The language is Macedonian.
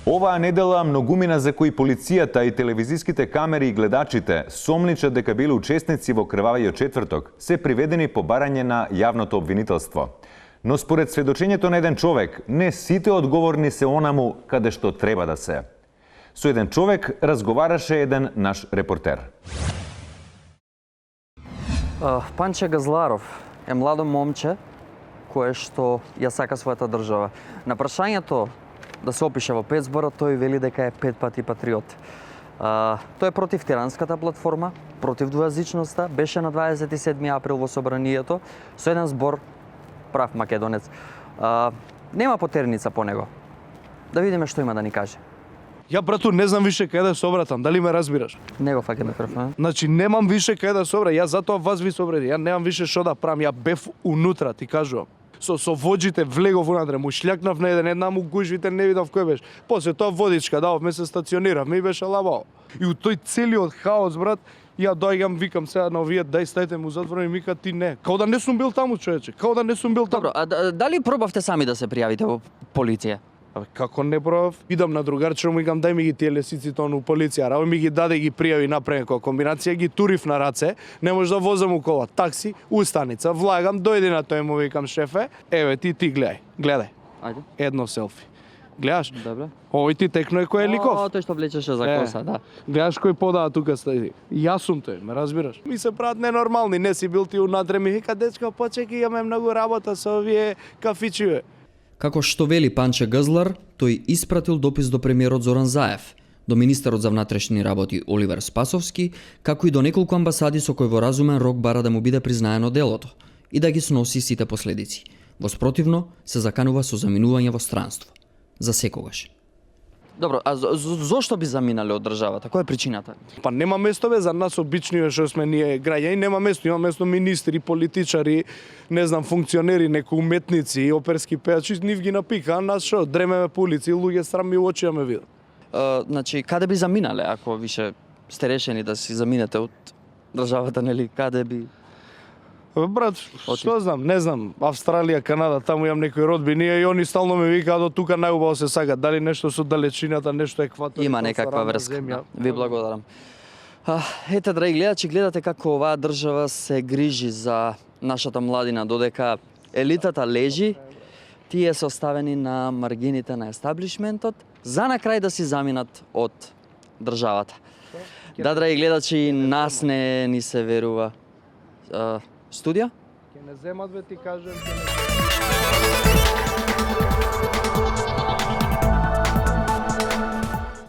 Оваа недела многумина за кои полицијата и телевизиските камери и гледачите сомничат дека биле учесници во крвавиот четврток, се приведени по барање на јавното обвинителство. Но според сведочењето на еден човек, не сите одговорни се онаму каде што треба да се. Со еден човек разговараше еден наш репортер. Панче Газларов е младо момче кое што ја сака својата држава. На прашањето да се опише во 5 збора, тој вели дека е 5 пати патриот. Тој е против тиранската платформа, против двојазичноста, беше на 27 април во собранието со еден збор прав македонец. Нема потерница по него. Да видиме што има да ни каже. Ја, брату, не знам више кај да се обратам, дали ме разбираш? Не го фаќа микрофон. Значи, немам више кај да се обратам, ја затоа вас ви се обратам, ја немам више што да правам, ја бев унутра, ти кажувам. Со воđите влегов унатре, му шљакнав на една му гужвите, не видов кој беше. После тоа водичка дававме, се стационирав, ми беше лабао. И у тој целиот хаос, брат, ја доаѓам, викам сега на овие, дај стајте му затворени, мика ти не. Као да не сум бил таму, човече, као да не сум бил таму. Добро, а дали пробавте сами да се пријавите во полиција? Абе, како не пробав? Идам на другарче, му викам дај ми ги тие лесиците ону полиција. Рај ми ги даде, ги пријави, направи некоја комбинација, ги турив на раце, не може да возам у кола, такси, устаница, влагам, дојди на тој му викам шефе, еве ти гледај. Ајде. Едно селфи. Гледаш? Добре. Овој ти текно е кој е ликов. Тој што влечеше за коса, да. Гледаш кој подава тука стои. Јас сум тој, ме разбираш? Ми се прават ненормални, не си бил ти унатре, ми вика дечко, почекај, имаме многу работа со овие кафичиве. Како што вели Панче Газлар, тој испратил допис до премиерот Зоран Заев, до министерот за внатрешни работи Оливер Спасовски, како и до неколку амбасади со кои во разумен рок бара да му биде признаено делото и да ги сноси сите последици. Во спротивно, се заканува со заминување во странство. За секогаш. Добро, а зошто би заминале од државата? Која е причината? Па нема место бе за нас обични што сме ние граѓани, нема место, има место министри, политичари, не знам, функционери, неку уметници, оперски пејачи, нив ги напика, а нас што, дремеме по улици, луѓе срам ми очи да ме видат. Значи, каде би заминале ако више сте решени да си заминете од државата, нели? Каде би? Брат, што знам, не знам, Австралија, Канада, таму имам некои родбини и они стално ме викаат од тука најубаво се сакат, дали нешто со далечината, нешто екватор. Има некаква врска. Да. Ви благодарам. Ете, драги гледачи, гледате како оваа држава се грижи за нашата младина, додека елитата лежи, тие се оставени на маргините на естаблишментот, за на крај да си заминат од државата. Да, драги гледачи, нас не ни се верува. Студија? Ке не земат, бе, ти кажем.